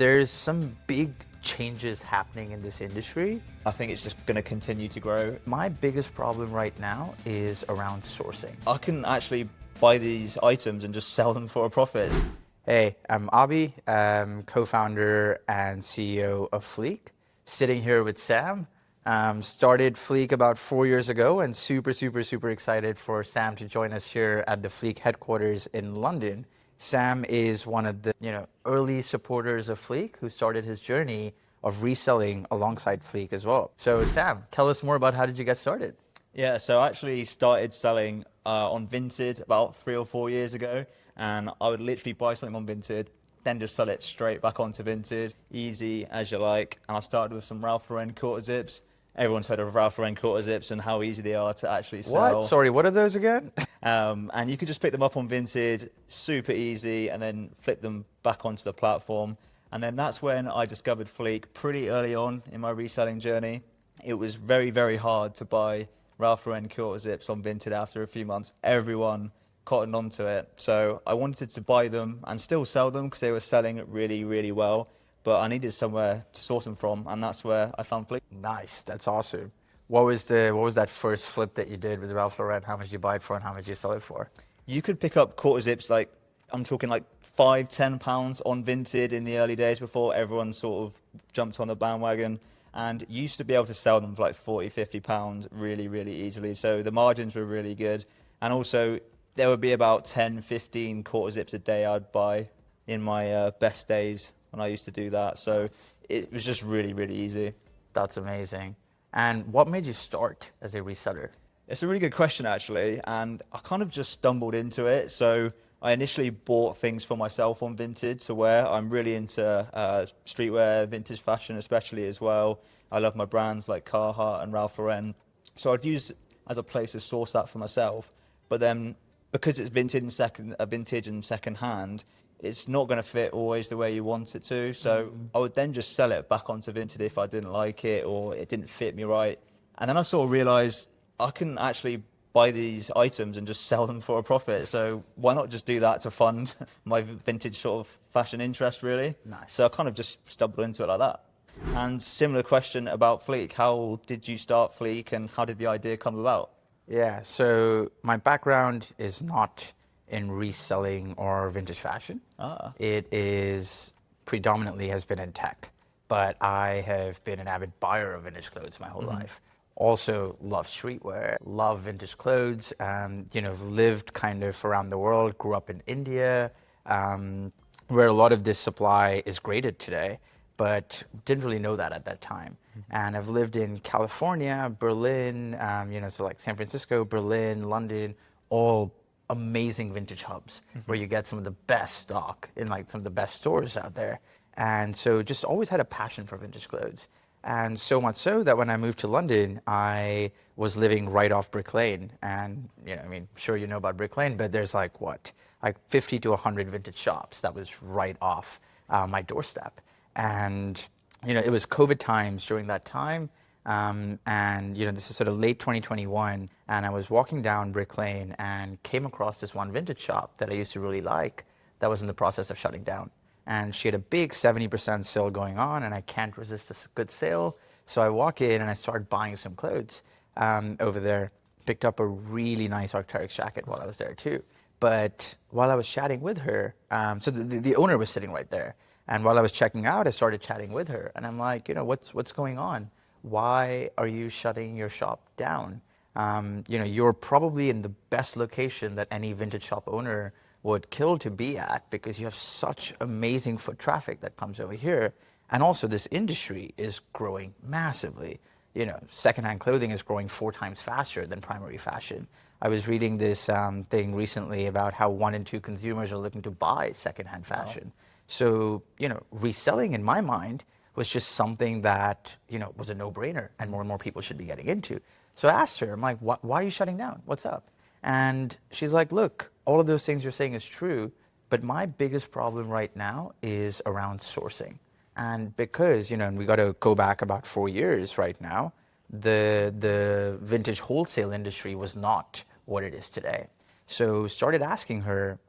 there's some big changes happening in this industry. I think it's just going to continue to grow. My biggest problem right now is around sourcing. I can actually buy these items and just sell them for a profit. Hey, I'm Abhi, co-founder and CEO of Fleek. Sitting here with Sam. Started Fleek about 4 years ago and super excited for Sam to join us here at the Fleek headquarters in London. Sam is one of the early supporters of Fleek who started his journey of reselling alongside Fleek as well. So Sam, tell us more about how did you get started? Yeah, so I actually started selling on Vinted about 3 or 4 years ago, and I would literally buy something on Vinted, then just sell it straight back onto Vinted, easy as you like. And I started with some Ralph Lauren quarter zips. Everyone's heard of Ralph Lauren quarter zips and how easy they are to actually sell. What? Sorry, what are those again? And you could just pick them up on Vinted, super easy, and then flip them back onto the platform. And then that's when I discovered Fleek pretty early on in my reselling journey. It was very hard to buy Ralph Lauren quarter zips on Vinted after a few months. Everyone cottoned onto it. So I wanted to buy them and still sell them because they were selling really well. But I needed somewhere to source them from, and that's where I found Fleek. Nice, that's awesome. What was that first flip that you did with Ralph Lauren? How much did you buy it for and how much did you sell it for? You could pick up quarter zips, like I'm talking like £5-10 on Vinted in the early days before everyone sort of jumped on the bandwagon, and you used to be able to sell them for like £40-50 really easily. So the margins were really good, and also there would be about 10-15 quarter zips a day I'd buy in my best days when I used to do that. So it was just really easy. That's amazing. And what made you start as a reseller? It's a really good question, actually, and I kind of just stumbled into it. So I initially bought things for myself on Vinted to wear. I'm really into streetwear, vintage fashion especially as well. I love my brands like Carhartt and Ralph Lauren. So I'd use as a place to source that for myself. But then because it's vintage and secondhand, it's not going to fit always the way you want it to. So I would then just sell it back onto Vinted if I didn't like it or it didn't fit me right. And then I sort of realized I can actually buy these items and just sell them for a profit. So why not just do that to fund my vintage sort of fashion interest, really? Nice. So I kind of just stumbled into it like that. And similar question about Fleek. How did you start Fleek and how did the idea come about? Yeah, so my background is not in reselling or vintage fashion. It is predominantly has been in tech, but I have been an avid buyer of vintage clothes my whole life. Also love streetwear, love vintage clothes, lived kind of around the world, grew up in India, where a lot of this supply is graded today, but didn't really know that at that time. And I've lived in California, Berlin, so like San Francisco, Berlin, London, all amazing vintage hubs where you get some of the best stock in like some of the best stores out there. And so just always had a passion for vintage clothes. And so much so that when I moved to London, I was living right off Brick Lane. And, sure you know about Brick Lane, but there's like 50 to 100 vintage shops that was right off my doorstep. And, it was COVID times during that time. This is sort of late 2021, and I was walking down Brick Lane and came across this one vintage shop that I used to really like that was in the process of shutting down. And she had a big 70% sale going on, and I can't resist a good sale. So I walk in and I start buying some clothes over there. Picked up a really nice Arc'teryx jacket while I was there too. But while I was chatting with her, so the owner was sitting right there. And while I was checking out, I started chatting with her. And I'm like, what's going on? Why are you shutting your shop down? You're probably in the best location that any vintage shop owner would kill to be at because you have such amazing foot traffic that comes over here. And also this industry is growing massively. Secondhand clothing is growing 4 times faster than primary fashion. I was reading this thing recently about how 1 in 2 consumers are looking to buy secondhand fashion. Wow. So, reselling in my mind was just something that, was a no-brainer and more people should be getting into. So I asked her, I'm like, why are you shutting down? What's up? And she's like, look, all of those things you're saying is true, but my biggest problem right now is around sourcing. And because, and we got to go back about 4 years right now, the vintage wholesale industry was not what it is today. So started asking her,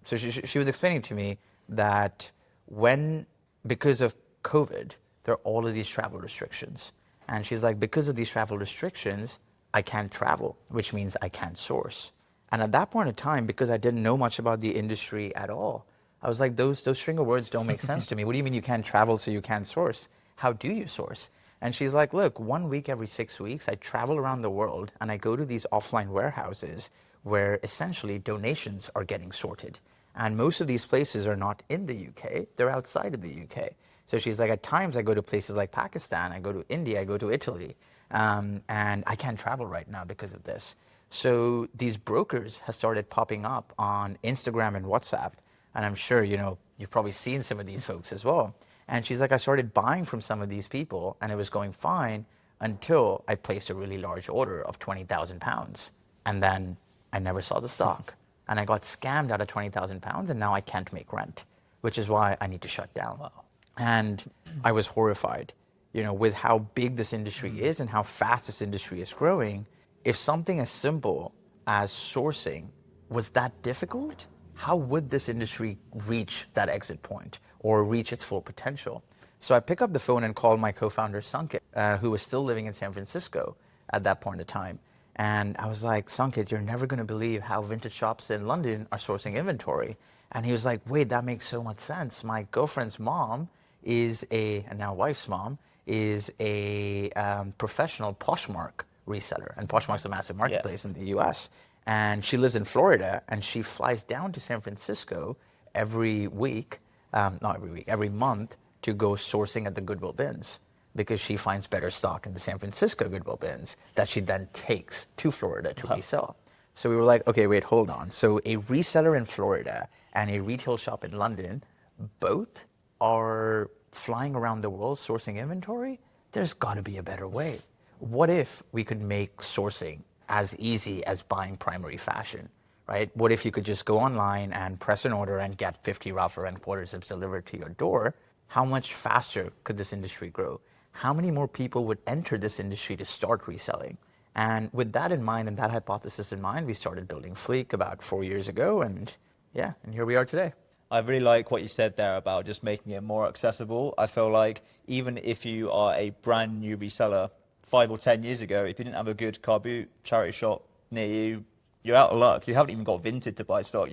so she was explaining to me that when because of COVID, there are all of these travel restrictions. And she's like, because of these travel restrictions, I can't travel, which means I can't source. And at that point in time, because I didn't know much about the industry at all, I was like, those string of words don't make sense to me. What do you mean you can't travel so you can't source? How do you source? And she's like, look, 1 week every 6 weeks, I travel around the world and I go to these offline warehouses where essentially donations are getting sorted. And most of these places are not in the UK, they're outside of the UK. So she's like, at times I go to places like Pakistan, I go to India, I go to Italy, and I can't travel right now because of this. So these brokers have started popping up on Instagram and WhatsApp. And I'm sure, you've probably seen some of these folks as well. And she's like, I started buying from some of these people and it was going fine until I placed a really large order of 20,000 pounds. And then I never saw the stock. And I got scammed out of 20,000 pounds and now I can't make rent, which is why I need to shut down. Wow. And I was horrified, with how big this industry is and how fast this industry is growing. If something as simple as sourcing was that difficult, how would this industry reach that exit point or reach its full potential? So I pick up the phone and call my co-founder, Sankit, who was still living in San Francisco at that point in time. And I was like, Sankit, you're never going to believe how vintage shops in London are sourcing inventory. And he was like, wait, that makes so much sense. My girlfriend's mom and now wife's mom, is a professional Poshmark reseller. And Poshmark's a massive marketplace in the US. And she lives in Florida and she flies down to San Francisco every week, not every week, every month to go sourcing at the Goodwill bins because she finds better stock in the San Francisco Goodwill bins that she then takes to Florida to resell. So we were like, okay, wait, hold on. So a reseller in Florida and a retail shop in London, both are flying around the world sourcing inventory? There's got to be a better way. What if we could make sourcing as easy as buying primary fashion, right? What if you could just go online and press an order and get 50 Ralph Lauren quarter zips delivered to your door? How much faster could this industry grow? How many more people would enter this industry to start reselling? And with that in mind and that hypothesis in mind, we started building Fleek about 4 years ago, and here we are today. I really like what you said there about just making it more accessible. I feel like even if you are a brand new reseller, 5 or 10 years ago, if you didn't have a good car boot charity shop near you, you're out of luck. You haven't even got Vinted to buy stock,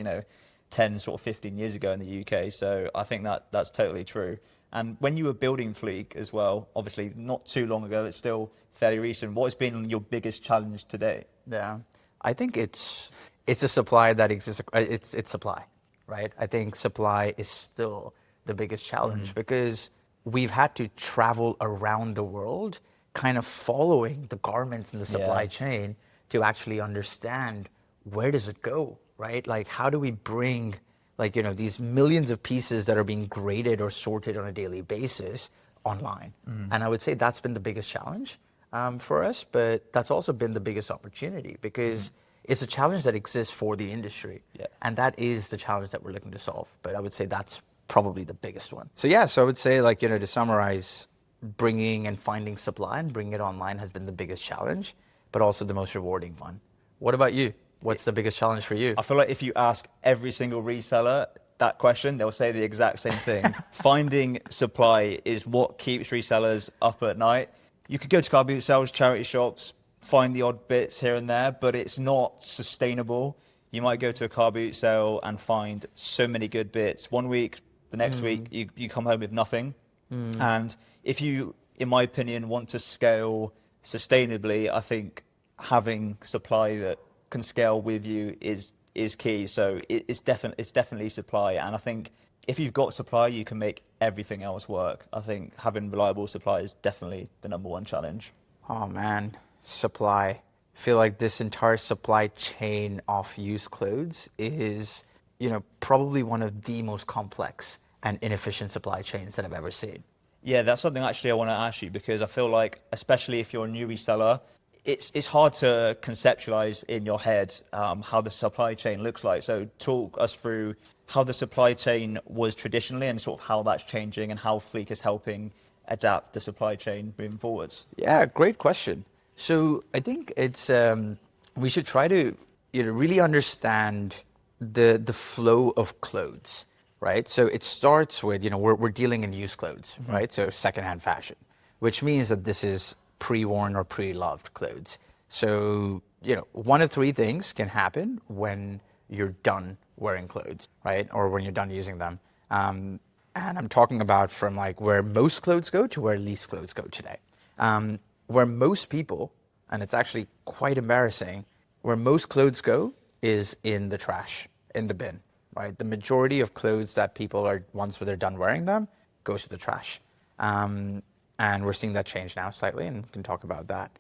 10, sort of 15 years ago in the UK. So I think that's totally true. And when you were building Fleek as well, obviously not too long ago, it's still fairly recent. What has been your biggest challenge today? Yeah, I think it's a supply that exists. It's supply, right? I think supply is still the biggest challenge because we've had to travel around the world kind of following the garments in the supply chain to actually understand where does it go, right? Like how do we bring these millions of pieces that are being graded or sorted on a daily basis online? And I would say that's been the biggest challenge for us, but that's also been the biggest opportunity because it's a challenge that exists for the industry. And that is the challenge that we're looking to solve. But I would say that's probably the biggest one. So I would say to summarize, bringing and finding supply and bringing it online has been the biggest challenge, but also the most rewarding one. What about you? What's the biggest challenge for you? I feel like if you ask every single reseller that question, they'll say the exact same thing. Finding supply is what keeps resellers up at night. You could go to car boot sales, charity shops, find the odd bits here and there, but it's not sustainable. You might go to a car boot sale and find so many good bits. 1 week, the next week, you come home with nothing. And if you, in my opinion, want to scale sustainably, I think having supply that can scale with you is key. So it's definitely supply. And I think if you've got supply, you can make everything else work. I think having reliable supply is definitely the #1 challenge. Oh man, supply. I feel like this entire supply chain of used clothes is, probably one of the most complex and inefficient supply chains that I've ever seen. Yeah, that's something actually I want to ask you because I feel like, especially if you're a new reseller, it's hard to conceptualize in your head how the supply chain looks like. So talk us through how the supply chain was traditionally and sort of how that's changing and how Fleek is helping adapt the supply chain moving forwards. Yeah, great question. So I think it's we should try to really understand the flow of clothes, right? So it starts with, we're dealing in used clothes, right? So secondhand fashion, which means that this is pre-worn or pre-loved clothes. So, one of three things can happen when you're done wearing clothes, right? Or when you're done using them. And I'm talking about from like where most clothes go to where least clothes go today. Where most people, and it's actually quite embarrassing, where most clothes go is in the trash, in the bin, right? The majority of clothes that people are, once they're done wearing them, goes to the trash. And we're seeing that change now slightly, and we can talk about that.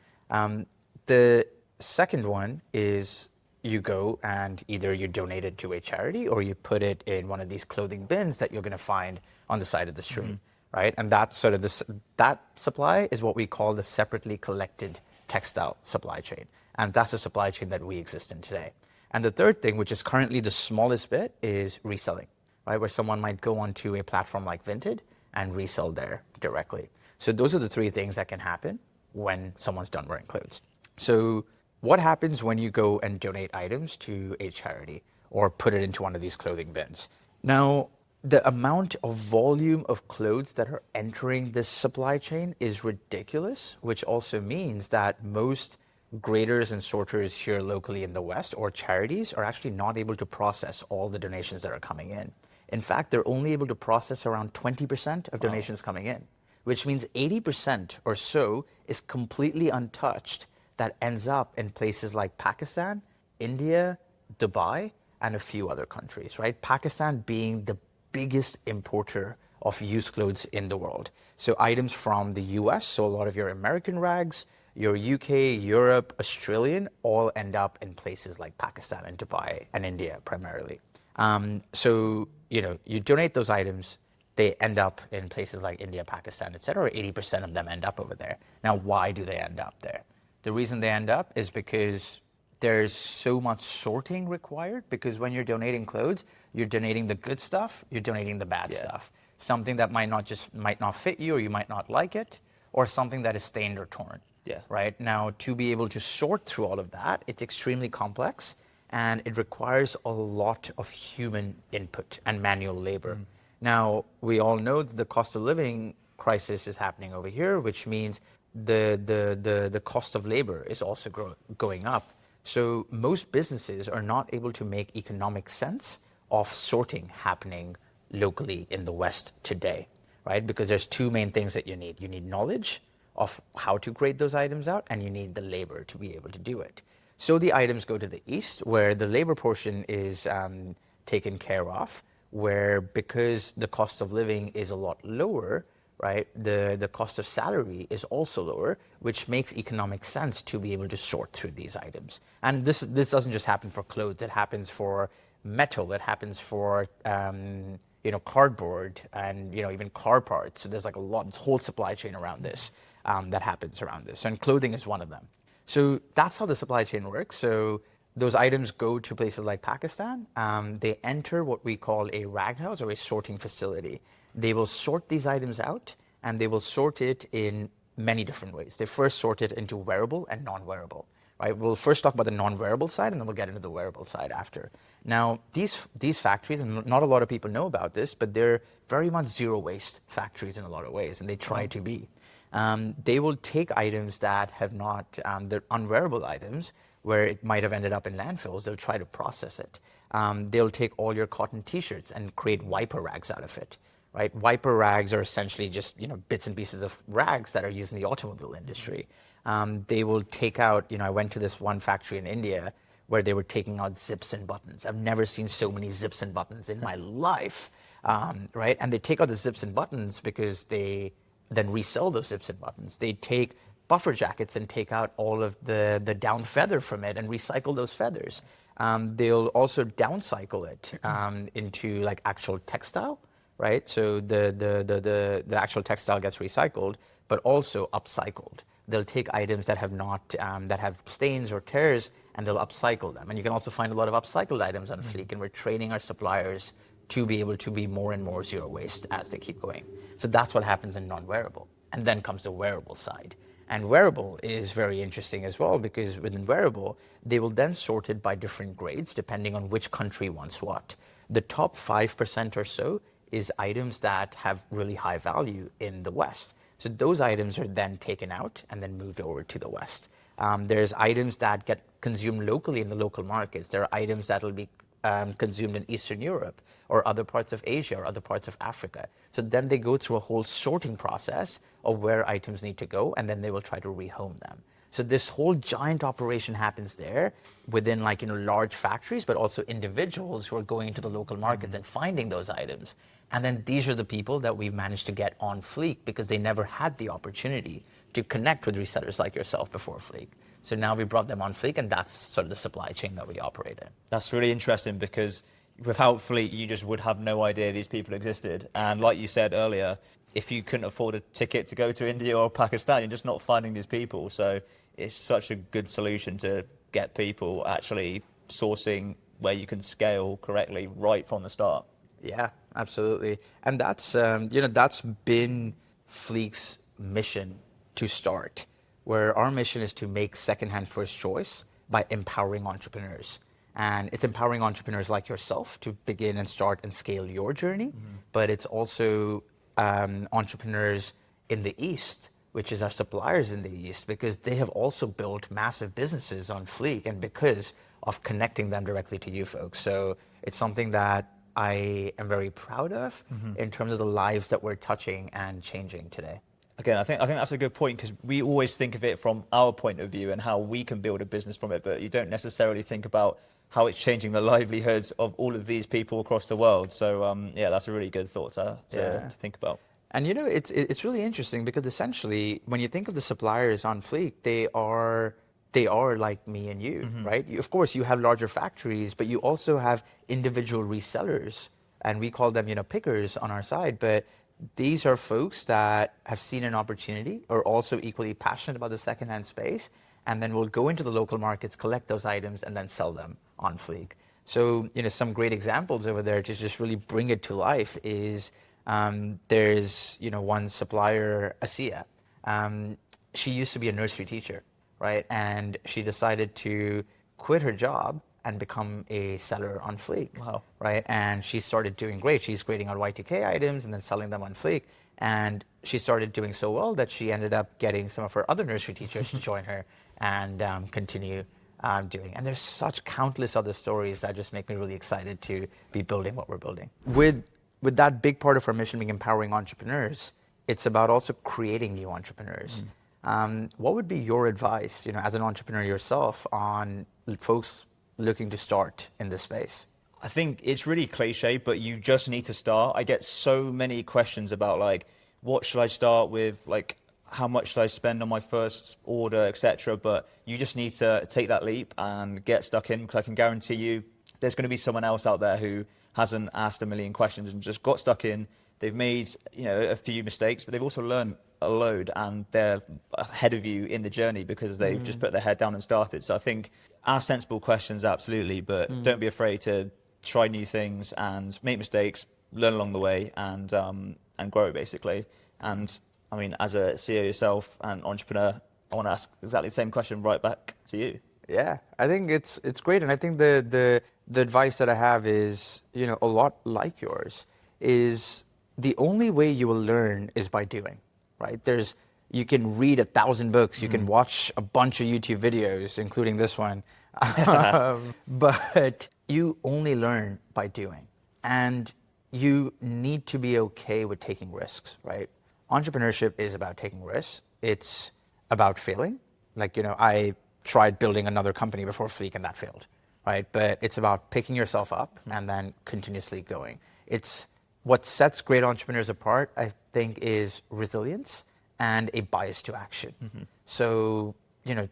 The second one is you go and either you donate it to a charity or you put it in one of these clothing bins that you're going to find on the side of the street, right? And that's sort of that supply is what we call the separately collected textile supply chain. And that's a supply chain that we exist in today. And the third thing, which is currently the smallest bit, is reselling, right? Where someone might go onto a platform like Vinted and resell there directly. So those are the three things that can happen when someone's done wearing clothes. So what happens when you go and donate items to a charity or put it into one of these clothing bins? Now, the amount of volume of clothes that are entering this supply chain is ridiculous, which also means that most graders and sorters here locally in the West or charities are actually not able to process all the donations that are coming in. In fact, they're only able to process around 20% of donations coming in, which means 80% or so is completely untouched that ends up in places like Pakistan, India, Dubai, and a few other countries, right? Pakistan being the biggest importer of used clothes in the world. So items from the US, so a lot of your American rags, your UK, Europe, Australian, all end up in places like Pakistan and Dubai and India primarily. So, you donate those items, they end up in places like India, Pakistan, et cetera. 80% of them end up over there. Now, why do they end up there? The reason they end up is because there's so much sorting required, because when you're donating clothes, you're donating the good stuff, you're donating the bad stuff. Something that might not fit you, or you might not like it, or something that is stained or torn. Yeah. Right? Now, to be able to sort through all of that, it's extremely complex and it requires a lot of human input and manual labor. Now, we all know that the cost of living crisis is happening over here, which means the cost of labor is also going up. So most businesses are not able to make economic sense of sorting happening locally in the West today, right? Because there's two main things that you need. You need knowledge of how to grade those items out, and you need the labor to be able to do it. So the items go to the East, where the labor portion is taken care of, where because the cost of living is a lot lower, right, the cost of salary is also lower, which makes economic sense to be able to sort through these items. And this doesn't just happen for clothes, it happens for metal, it happens for cardboard and even car parts. So there's like this whole supply chain around this that happens around this. And clothing is one of them. So that's how the supply chain works. So those items go to places like Pakistan. They enter what we call a rag house or a sorting facility. They will sort these items out, and they will sort it in many different ways. They first sort it into wearable and non-wearable. Right? We'll first talk about the non-wearable side, and then we'll get into the wearable side after. Now, these factories, and not a lot of people know about this, but they're very much zero waste factories in a lot of ways, and they try to be. They will take items that have not, they're unwearable items, where it might have ended up in landfills. They'll try to process it. They'll take all your cotton T-shirts and create wiper rags out of it. Right? Wiper rags are essentially just bits and pieces of rags that are used in the automobile industry. They will take out, I went to this one factory in India where they were taking out zips and buttons. I've never seen so many zips and buttons in my life, right? And they take out the zips and buttons because they then resell those zips and buttons. They take buffer jackets and take out all of the down feather from it and recycle those feathers. They'll also downcycle it into like actual textile, right? So the actual textile gets recycled, but also upcycled. They'll take items that have not that have stains or tears, and they'll upcycle them. And you can also find a lot of upcycled items on Fleek, and we're training our suppliers to be able to be more and more zero waste as they keep going. So that's what happens in non-wearable. And then comes the wearable side. And wearable is very interesting as well, because within wearable, they will then sort it by different grades depending on which country wants what. The top 5% or so is items that have really high value in the West. So those items are then taken out and then moved over to the West. There's items that get consumed locally in the local markets. There are items that will be consumed in Eastern Europe or other parts of Asia or other parts of Africa. So then they go through a whole sorting process of where items need to go, and then they will try to rehome them. So this whole giant operation happens there within large factories, but also individuals who are going into the local markets and finding those items. And then these are the people that we've managed to get on Fleek because they never had the opportunity to connect with resellers like yourself before Fleek. So now we brought them on Fleek, and that's sort of the supply chain that we operate in. That's really interesting, because without Fleek, you just would have no idea these people existed. And like you said earlier, if you couldn't afford a ticket to go to India or Pakistan, you're just not finding these people. So it's such a good solution to get people actually sourcing where you can scale correctly right from the start. Yeah, absolutely. And that's that's been Fleek's mission to start, where our mission is to make secondhand first choice by empowering entrepreneurs. And it's empowering entrepreneurs like yourself to begin and start and scale your journey, but it's also entrepreneurs in the East, which is our suppliers in the East, because they have also built massive businesses on Fleek and because of connecting them directly to you folks. So it's something that I am very proud of in terms of the lives that we're touching and changing today. Again, I think that's a good point, because we always think of it from our point of view and how we can build a business from it, but you don't necessarily think about how it's changing the livelihoods of all of these people across the world. So yeah, that's a really good thought to think about. And it's really interesting because essentially, when you think of the suppliers on Fleek, they are like me and you, right? Of course, you have larger factories, but you also have individual resellers, and we call them, pickers on our side. But these are folks that have seen an opportunity, are also equally passionate about the secondhand space, and then will go into the local markets, collect those items, and then sell them on Fleek. So, some great examples over there to just really bring it to life is there's, one supplier, Asia. She used to be a nursery teacher, right? And she decided to quit her job and become a seller on Fleek. Wow. Right? And she started doing great. She's grading on Y2K items and then selling them on Fleek. And she started doing so well that she ended up getting some of her other nursery teachers to join her and continue doing. And there's such countless other stories that just make me really excited to be building what we're building. With that big part of our mission being empowering entrepreneurs, it's about also creating new entrepreneurs. What would be your advice, as an entrepreneur yourself, on folks looking to start in this space? I think it's really cliche, but you just need to start. I get so many questions about what should I start with, how much should I spend on my first order, etc. But you just need to take that leap and get stuck in, because I can guarantee you there's going to be someone else out there who hasn't asked a million questions and just got stuck in. They've made a few mistakes, but they've also learned a load, and they're ahead of you in the journey because they've just put their head down and started. So I think ask sensible questions, absolutely, but don't be afraid to try new things and make mistakes, learn along the way, and grow, basically. And I mean, as a CEO yourself and entrepreneur, I want to ask exactly the same question right back to you. Yeah, I think it's great, and I think the advice that I have is, a lot like yours, is the only way you will learn is by doing, right? You can read 1,000 books, you can watch a bunch of YouTube videos, including this one, but you only learn by doing, and you need to be okay with taking risks, right? Entrepreneurship is about taking risks. It's about failing. I tried building another company before Fleek and that failed, right? But it's about picking yourself up and then continuously going. It's what sets great entrepreneurs apart, I think, is resilience and a bias to action. So,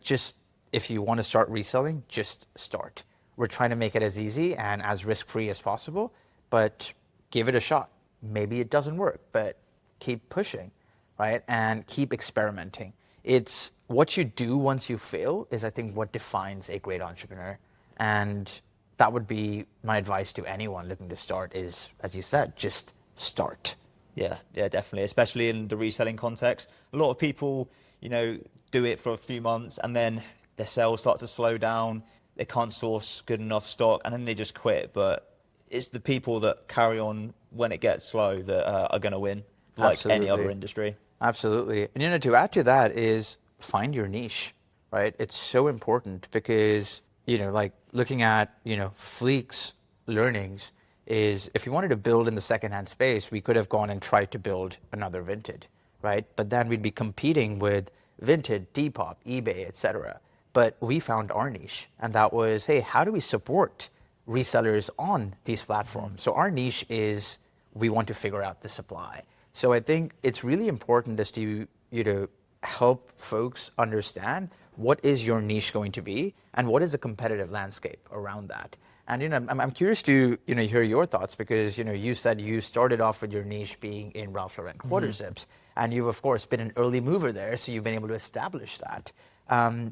just if you want to start reselling, just start. We're trying to make it as easy and as risk-free as possible, but give it a shot. Maybe it doesn't work, but keep pushing, right? And keep experimenting. It's what you do once you fail is, I think, what defines a great entrepreneur. And that would be my advice to anyone looking to start is, as you said, just start. Yeah, definitely. Especially in the reselling context. A lot of people, do it for a few months and then their sales start to slow down. They can't source good enough stock and then they just quit. But it's the people that carry on when it gets slow that are going to win, like any other Absolutely. industry. Absolutely. And to add to that is find your niche, right? It's so important because, like looking at, Fleek's learnings is if you wanted to build in the secondhand space, we could have gone and tried to build another Vinted, right? But then we'd be competing with Vinted, Depop, eBay, etc. But we found our niche, and that was, hey, how do we support resellers on these platforms? So our niche is we want to figure out the supply. So I think it's really important as to you to help folks understand what is your niche going to be and what is the competitive landscape around that. And I'm curious to hear your thoughts because you said you started off with your niche being in Ralph Lauren quarter zips, and you've of course been an early mover there, so you've been able to establish that.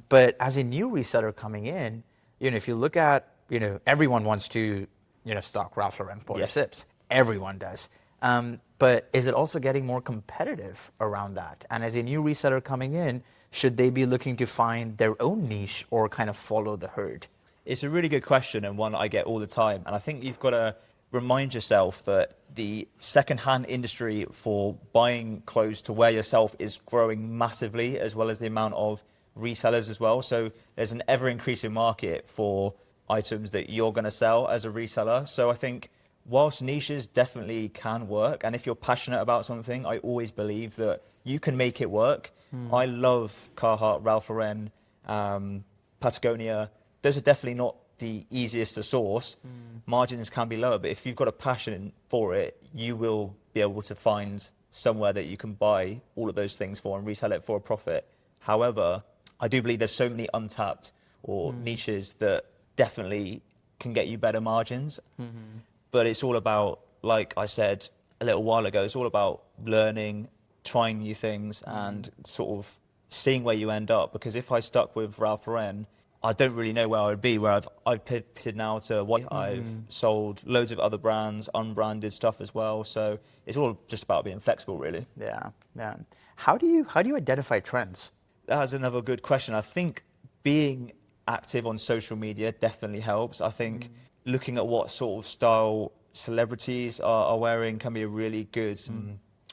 But as a new reseller coming in, if you look at everyone wants to stock Ralph Lauren quarter zips, everyone does. But is it also getting more competitive around that? And as a new reseller coming in, should they be looking to find their own niche or kind of follow the herd? It's a really good question and one I get all the time. And I think you've got to remind yourself that the secondhand industry for buying clothes to wear yourself is growing massively, as well as the amount of resellers as well. So there's an ever increasing market for items that you're going to sell as a reseller. So I think whilst niches definitely can work, and if you're passionate about something, I always believe that you can make it work. I love Carhartt, Ralph Lauren, Patagonia. Those are definitely not the easiest to source. Margins can be lower, but if you've got a passion for it, you will be able to find somewhere that you can buy all of those things for and resell it for a profit. However, I do believe there's so many untapped or niches that definitely can get you better margins. But it's all about, like I said a little while ago, it's all about learning, trying new things and sort of seeing where you end up. Because if I stuck with Ralph Lauren, I don't really know where I would be, where I've pivoted now to what I've sold loads of other brands, unbranded stuff as well. So it's all just about being flexible, really. Yeah, yeah. How do you identify trends? That's another good question. I think being active on social media definitely helps. I think looking at what sort of style celebrities are wearing can be a really good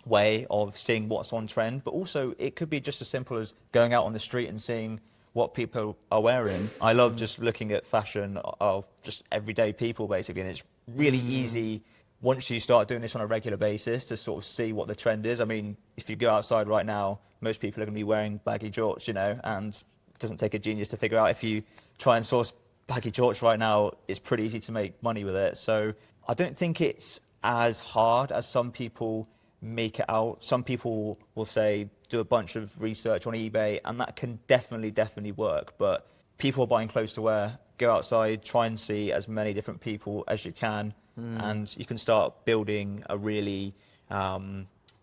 way of seeing what's on trend. But also it could be just as simple as going out on the street and seeing what people are wearing. I love just looking at fashion of just everyday people, basically, and it's really easy once you start doing this on a regular basis to sort of see what the trend is. I mean, if you go outside right now, most people are going to be wearing baggy jorts, and it doesn't take a genius to figure out if you try and source baggy jorts right now, it's pretty easy to make money with it. So I don't think it's as hard as some people make it out. Some people will say do a bunch of research on eBay, and that can definitely work. But people are buying clothes to wear. Go outside, try and see as many different people as you can, and you can start building a really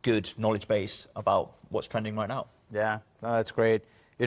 good knowledge base about what's trending right now. Yeah, no, that's great.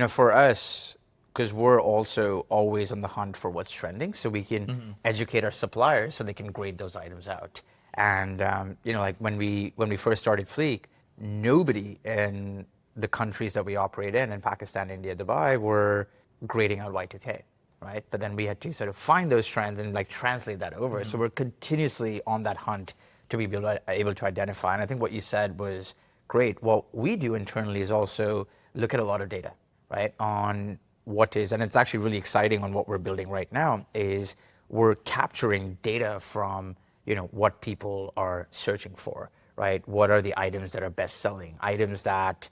For us, because we're also always on the hunt for what's trending, so we can educate our suppliers so they can grade those items out. And like when we first started Fleek, nobody in the countries that we operate in Pakistan, India, Dubai, were grading out Y2K, right? But then we had to sort of find those trends and like translate that over. So we're continuously on that hunt to be able to identify. And I think what you said was great. What we do internally is also look at a lot of data, right, on what is, and it's actually really exciting on what we're building right now, is we're capturing data from what people are searching for, right? What are the items that are best selling? Items that,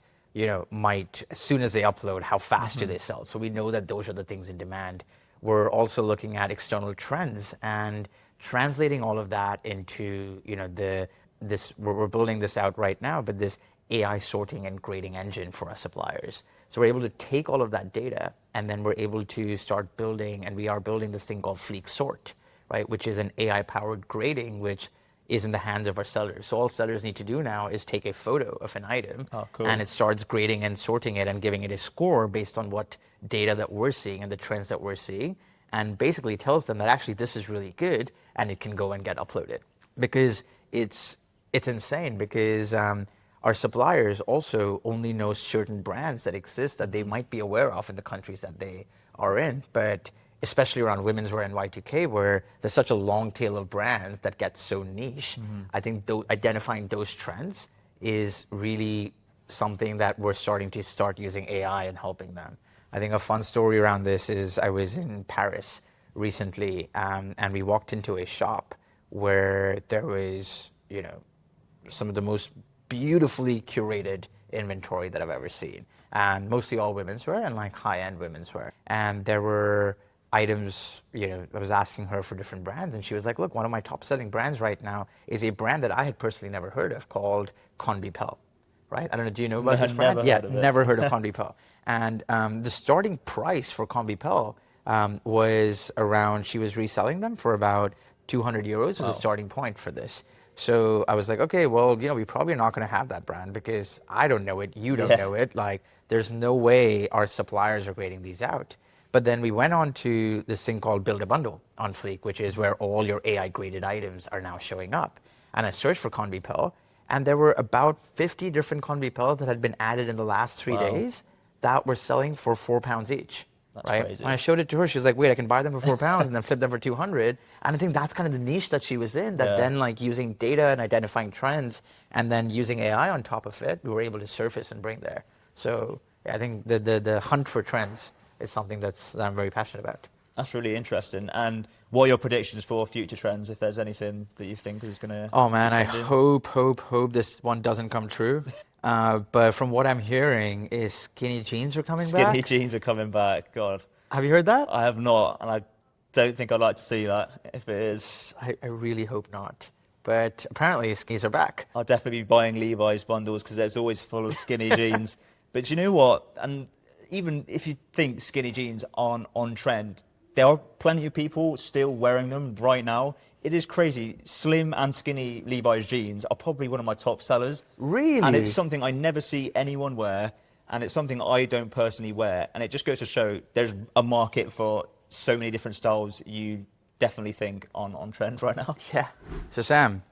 might, as soon as they upload, how fast do they sell? So we know that those are the things in demand. We're also looking at external trends and translating all of that into, we're building this out right now, but this AI sorting and grading engine for our suppliers. So we're able to take all of that data and then we're able to start building, and we are building this thing called Fleek Sort, right, which is an AI-powered grading, which is in the hands of our sellers. So all sellers need to do now is take a photo of an item, and it starts grading and sorting it and giving it a score based on what data that we're seeing and the trends that we're seeing, and basically tells them that actually this is really good and it can go and get uploaded. Because it's it's insane because our suppliers also only know certain brands that exist that they might be aware of in the countries that they are in. But especially around women's wear and Y2K, where there's such a long tail of brands that get so niche, I think identifying those trends is really something that we're starting to using AI and helping them. I think a fun story around this is I was in Paris recently, and we walked into a shop where there was, some of the most beautifully curated inventory that I've ever seen, and mostly all women's wear and like high-end women's wear. And there were items, I was asking her for different brands, and she was like, look, one of my top-selling brands right now is a brand that I had personally never heard of called Conbipel. Right? I don't know, do you know about No, this brand? never Yeah, heard of it. never heard of Conbipel. And the starting price for Conbipel was around, she was reselling them for about 200 euros was the starting point for this. So I was like, okay, well, we probably are not going to have that brand because I don't know it, you don't Yeah. know it. Like, there's no way our suppliers are grading these out. But then we went on to this thing called Build a Bundle on Fleek, which is where all your AI graded items are now showing up. And I searched for Conbipel, and there were about 50 different Conbipels that had been added in the last 3 days that were selling for £4 each. That's right? crazy. When I showed it to her, she was like, wait, I can buy them for £4 and then flip them for 200. And I think that's kind of the niche that she was in, that Yeah. then like using data and identifying trends and then using AI on top of it, we were able to surface and bring there. So yeah, I think the hunt for trends is something that I'm very passionate about. That's really interesting. And what are your predictions for future trends, if there's anything that you think is going to... Oh man, I hope this one doesn't come true. But from what I'm hearing is skinny jeans are coming Skinny back. jeans are coming back. God, Have you heard that? I have not, and I don't think I'd like to see that if it is. I really hope not. But apparently skinnies are back. I'll definitely be buying Levi's bundles because there's always full of skinny jeans. But you know what? And even if you think skinny jeans aren't on trend, there are plenty of people still wearing them right now. It is crazy. Slim and skinny Levi's jeans are probably one of my top sellers. Really? And it's something I never see anyone wear, and it's something I don't personally wear. And it just goes to show there's a market for so many different styles you definitely think on trend right now. Yeah. So Sam,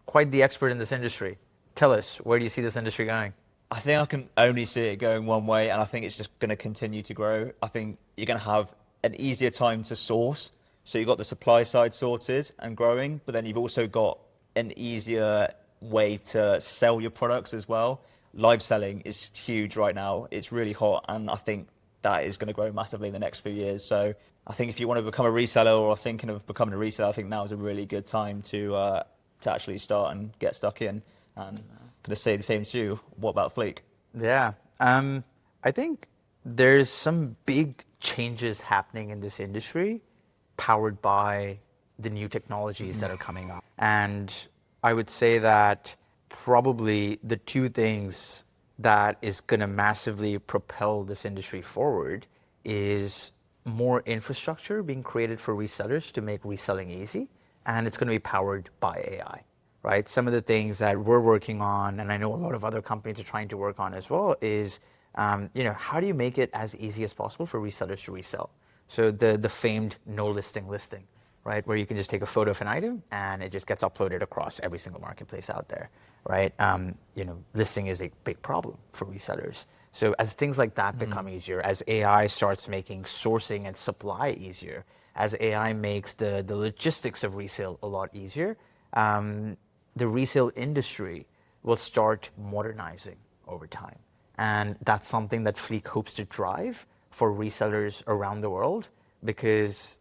quite the expert in this industry. Tell us, where do you see this industry going? I think I can only see it going one way, and I think it's just going to continue to grow. I think you're going to have an easier time to source. So you've got the supply side sorted and growing, but then you've also got an easier way to sell your products as well. Live selling is huge right now. It's really hot, and I think that is going to grow massively in the next few years. So I think if you want to become a reseller or are thinking of becoming a reseller, I think now is a really good time to actually start and get stuck in. And going to say the same to you. What about Fleek? Yeah. I think there's some big changes happening in this industry powered by the new technologies that are coming up. And I would say that probably the two things that is going to massively propel this industry forward is more infrastructure being created for resellers to make reselling easy, and it's going to be powered by AI, right? Some of the things that we're working on, and I know a lot of other companies are trying to work on as well, is how do you make it as easy as possible for resellers to resell? So the famed no listing, right? Where you can just take a photo of an item and it just gets uploaded across every single marketplace out there, right? Listing is a big problem for resellers. So as things like that become easier, as AI starts making sourcing and supply easier, as AI makes the logistics of resale a lot easier, the resale industry will start modernizing over time. And that's something that Fleek hopes to drive for resellers around the world because,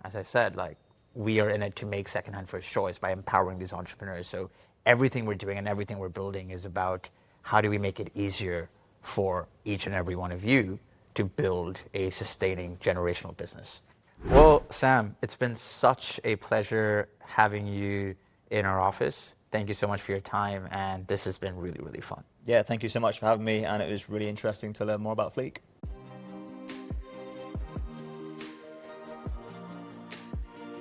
as I said, like we are in it to make secondhand first choice by empowering these entrepreneurs. So everything we're doing and everything we're building is about how do we make it easier for each and every one of you to build a sustaining generational business. Well, Sam, it's been such a pleasure having you in our office. Thank you so much for your time, and this has been really, really fun. Yeah, thank you so much for having me, and it was really interesting to learn more about Fleek.